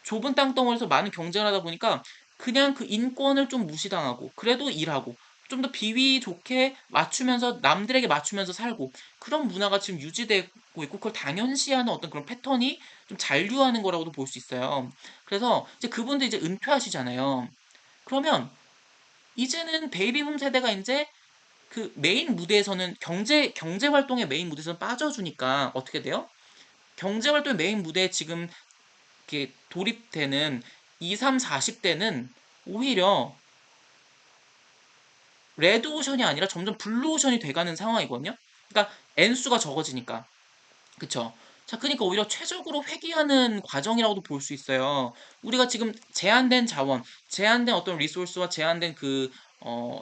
좁은 땅덩어리에서 많은 경쟁을 하다 보니까 그냥 그 인권을 좀 무시당하고 그래도 일하고 좀 더 비위 좋게 맞추면서 남들에게 맞추면서 살고 그런 문화가 지금 유지되고 있고 그걸 당연시하는 어떤 그런 패턴이 좀 잔류하는 거라고도 볼 수 있어요. 그래서 이제 그분들 이제 은퇴하시잖아요. 그러면 이제는 베이비붐 세대가 이제 그 메인 무대에서는 경제 활동의 메인 무대에서는 빠져주니까 어떻게 돼요? 경제 활동의 메인 무대에 지금 이렇게 돌입되는 2, 3, 40대는 오히려 레드 오션이 아니라 점점 블루 오션이 돼가는 상황이거든요. 그러니까 N수가 적어지니까. 그쵸? 자, 그러니까 오히려 최적으로 회귀하는 과정이라고도 볼 수 있어요. 우리가 지금 제한된 자원, 제한된 어떤 리소스와 제한된 그,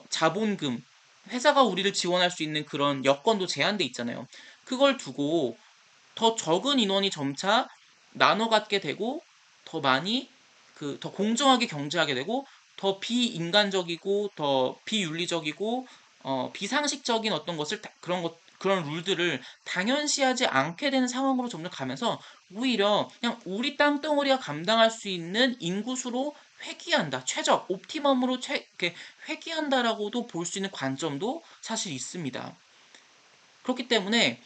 자본금, 회사가 우리를 지원할 수 있는 그런 여건도 제한돼 있잖아요. 그걸 두고 더 적은 인원이 점차 나눠 갖게 되고 더 많이 더 공정하게 경제하게 되고 더 비인간적이고 더 비윤리적이고 비상식적인 어떤 것을 그런 룰들을 당연시하지 않게 되는 상황으로 점점 가면서 오히려 그냥 우리 땅덩어리가 감당할 수 있는 인구수로 회귀한다. 최적, 옵티멈으로 이렇게 회귀한다라고도 볼 수 있는 관점도 사실 있습니다. 그렇기 때문에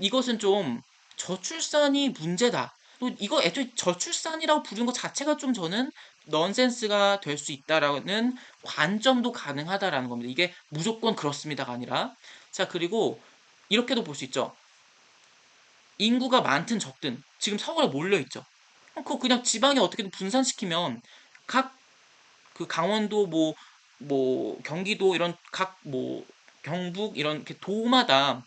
이것은 좀 저출산이 문제다. 또 이거 애초에 저출산이라고 부르는 것 자체가 좀 저는 넌센스가 될 수 있다라는 관점도 가능하다라는 겁니다. 이게 무조건 그렇습니다가 아니라. 자, 그리고 이렇게도 볼 수 있죠. 인구가 많든 적든 지금 서울에 몰려 있죠. 그거 그냥 지방에 어떻게든 분산시키면 각 그 강원도 경기도 이런 각 경북 이런 이렇게 도마다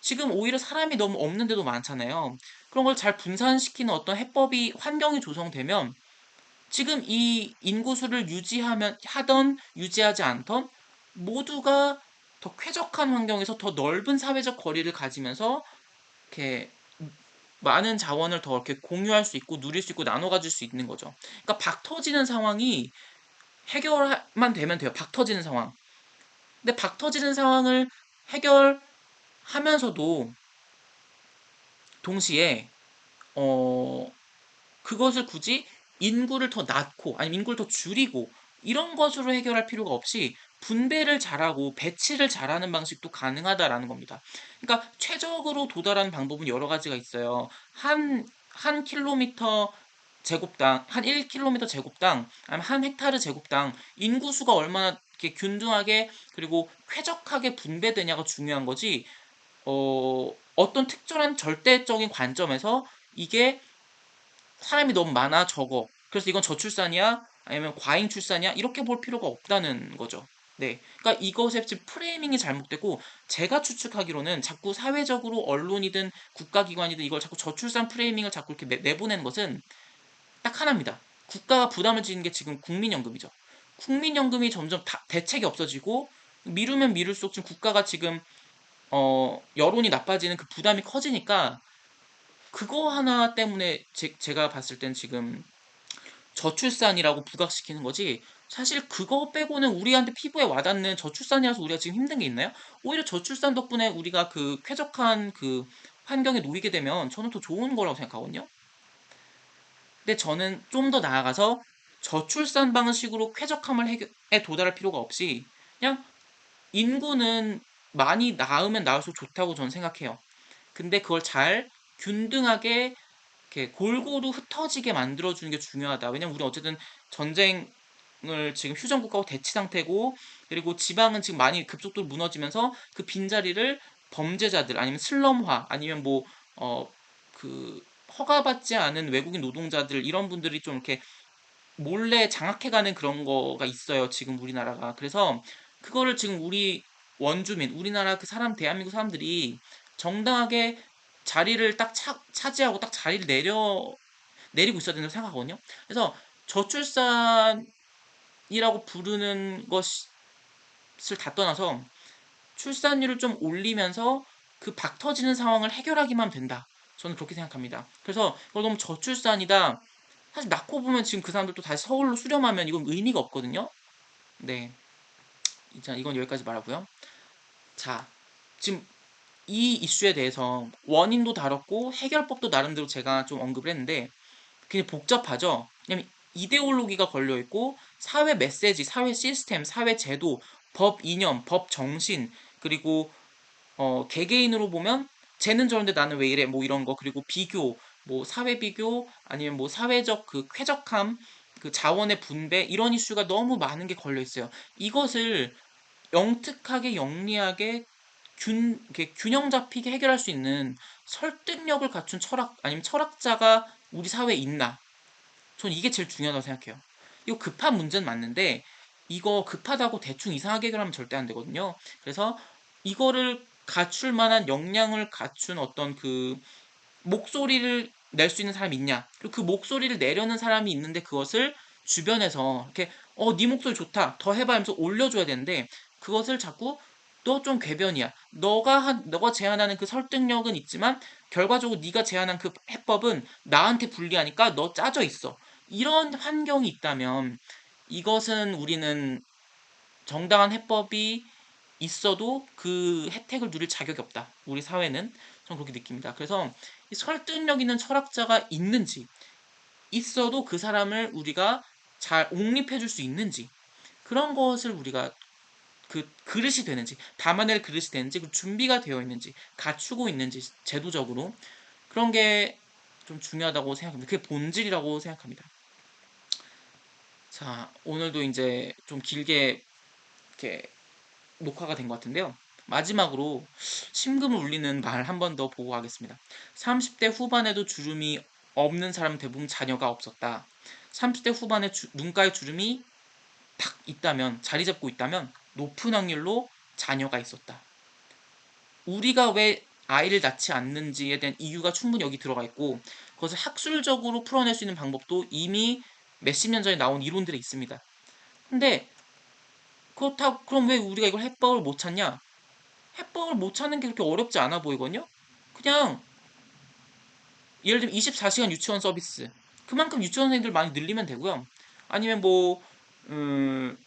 지금 오히려 사람이 너무 없는 데도 많잖아요. 그런 걸 잘 분산시키는 어떤 해법이, 환경이 조성되면 지금 이 인구수를 유지하지 않던 모두가 더 쾌적한 환경에서 더 넓은 사회적 거리를 가지면서 이렇게 많은 자원을 더 이렇게 공유할 수 있고 누릴 수 있고 나눠 가질 수 있는 거죠. 그러니까 박 터지는 상황이 해결만 되면 돼요. 박 터지는 상황. 근데 박 터지는 상황을 해결하면서도 동시에 어, 그것을 굳이 인구를 더 낳고 아니면 인구를 더 줄이고 이런 것으로 해결할 필요가 없이 분배를 잘하고 배치를 잘하는 방식도 가능하다라는 겁니다. 그러니까 최적으로 도달하는 방법은 여러 가지가 있어요. 한 킬로미터 제곱당, 한 1km 제곱당, 아니면 한 헥타르 제곱당 인구수가 얼마나 이렇게 균등하게 그리고 쾌적하게 분배되냐가 중요한 거지 어떤 특정한 절대적인 관점에서 이게 사람이 너무 많아, 적어. 그래서 이건 저출산이야? 아니면 과잉 출산이야? 이렇게 볼 필요가 없다는 거죠. 네. 그러니까 이것의 지금 프레이밍이 잘못되고 제가 추측하기로는 자꾸 사회적으로 언론이든 국가기관이든 이걸 자꾸 저출산 프레이밍을 자꾸 이렇게 내보내는 것은 딱 하나입니다. 국가가 부담을 지는 게 지금 국민연금이죠. 국민연금이 점점 대책이 없어지고 미루면 미룰수록 지금 국가가 지금 여론이 나빠지는 그 부담이 커지니까 그거 하나 때문에 제가 봤을 땐 지금 저출산이라고 부각시키는 거지 사실 그거 빼고는 우리한테 피부에 와닿는 저출산이라서 우리가 지금 힘든 게 있나요? 오히려 저출산 덕분에 우리가 그 쾌적한 그 환경에 놓이게 되면 저는 더 좋은 거라고 생각하거든요. 근데 저는 좀 더 나아가서 저출산 방식으로 쾌적함을 에 도달할 필요가 없이 그냥 인구는 많이 낳으면 낳을수록 좋다고 저는 생각해요. 근데 그걸 잘 균등하게 이렇게 골고루 흩어지게 만들어주는 게 중요하다. 왜냐면 우리 어쨌든 전쟁을 지금 휴전국가고 대치 상태고 그리고 지방은 지금 많이 급속도로 무너지면서 그 빈자리를 범죄자들 아니면 슬럼화 아니면 그 허가받지 않은 외국인 노동자들 이런 분들이 좀 이렇게 몰래 장악해가는 그런 거가 있어요. 지금 우리나라가. 그래서 그거를 지금 우리 원주민, 우리나라 그 대한민국 사람들이 정당하게 자리를 딱 차지하고 딱 자리를 내리고 있어야 된다고 생각하거든요. 그래서 저출산이라고 부르는 것을 다 떠나서 출산율을 좀 올리면서 그 박 터지는 상황을 해결하기만 된다. 저는 그렇게 생각합니다. 그래서 이걸 너무 저출산이다. 사실 낳고 보면 지금 그 사람들도 다시 서울로 수렴하면 이건 의미가 없거든요. 네. 자, 이건 여기까지 말하고요. 자, 지금 이 이슈에 대해서 원인도 다뤘고 해결법도 나름대로 제가 좀 언급을 했는데 굉장히 복잡하죠. 왜냐면 이데올로기가 걸려 있고 사회 메시지, 사회 시스템, 사회 제도, 법 이념, 법 정신, 그리고 개개인으로 보면 쟤는 저런데 나는 왜 이래 뭐 이런 거, 그리고 비교, 뭐 사회 비교 아니면 뭐 사회적 그 쾌적함, 그 자원의 분배, 이런 이슈가 너무 많은 게 걸려 있어요. 이것을 영특하게 영리하게 이렇게 균형 잡히게 해결할 수 있는 설득력을 갖춘 철학 아니면 철학자가 우리 사회에 있나? 전 이게 제일 중요하다고 생각해요. 이거 급한 문제는 맞는데 이거 급하다고 대충 이상하게 해결하면 절대 안 되거든요. 그래서 이거를 갖출 만한 역량을 갖춘 어떤 그 목소리를 낼 수 있는 사람이 있냐? 그리고 그 목소리를 내려는 사람이 있는데 그것을 주변에서 이렇게 네 목소리 좋다. 더 해봐 하면서 올려줘야 되는데 그것을 자꾸 너 좀 궤변이야. 너가 제안하는 그 설득력은 있지만 결과적으로 네가 제안한 그 해법은 나한테 불리하니까 너 짜져 있어. 이런 환경이 있다면 이것은 우리는 정당한 해법이 있어도 그 혜택을 누릴 자격이 없다. 우리 사회는. 저는 그렇게 느낍니다. 그래서 이 설득력 있는 철학자가 있는지, 있어도 그 사람을 우리가 잘 옹립해 줄 수 있는지, 그런 것을 우리가 그 그릇이 되는지, 담아낼 그릇이 되는지, 그 준비가 되어 있는지, 갖추고 있는지, 제도적으로. 그런 게 좀 중요하다고 생각합니다. 그게 본질이라고 생각합니다. 자, 오늘도 이제 좀 길게 이렇게 녹화가 된 것 같은데요. 마지막으로 심금을 울리는 말 한 번 더 보고 가겠습니다. 30대 후반에도 주름이 없는 사람은 대부분 자녀가 없었다. 30대 후반에 눈가에 주름이 탁 있다면, 자리 잡고 있다면 높은 확률로 자녀가 있었다. 우리가 왜 아이를 낳지 않는지에 대한 이유가 충분히 여기 들어가 있고 그것을 학술적으로 풀어낼 수 있는 방법도 이미 몇십 년 전에 나온 이론들이 있습니다. 근데 그렇다고 그럼 왜 우리가 이걸 해법을 못 찾냐? 해법을 못 찾는 게 그렇게 어렵지 않아 보이거든요? 그냥 예를 들면 24시간 유치원 서비스, 그만큼 유치원생들 많이 늘리면 되고요. 아니면 뭐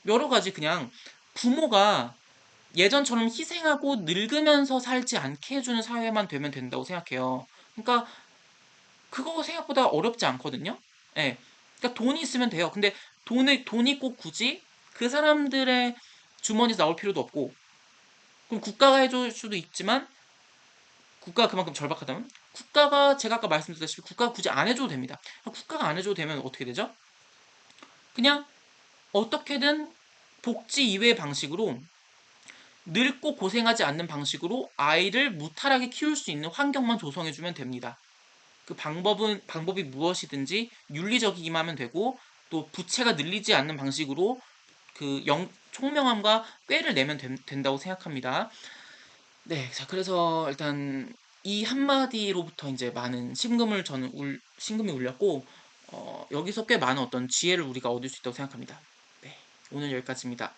여러 가지, 그냥 부모가 예전처럼 희생하고 늙으면서 살지 않게 해주는 사회만 되면 된다고 생각해요. 그러니까 그거 생각보다 어렵지 않거든요. 예. 그러니까 돈이 있으면 돼요. 근데 돈이 꼭 굳이 그 사람들의 주머니에서 나올 필요도 없고, 그럼 국가가 해줄 수도 있지만 국가가 그만큼 절박하다면 국가가, 제가 아까 말씀드렸다시피 국가가 굳이 안 해줘도 됩니다. 국가가 안 해줘도 되면 어떻게 되죠? 그냥 어떻게든 복지 이외의 방식으로, 늙고 고생하지 않는 방식으로 아이를 무탈하게 키울 수 있는 환경만 조성해주면 됩니다. 그 방법이 무엇이든지 윤리적이기만 하면 되고, 또 부채가 늘리지 않는 방식으로 그 총명함과 꾀를 내면 된다고 생각합니다. 네, 자, 그래서 일단 이 한마디로부터 이제 많은 심금이 울렸고, 여기서 꽤 많은 어떤 지혜를 우리가 얻을 수 있다고 생각합니다. 네, 오늘 여기까지입니다.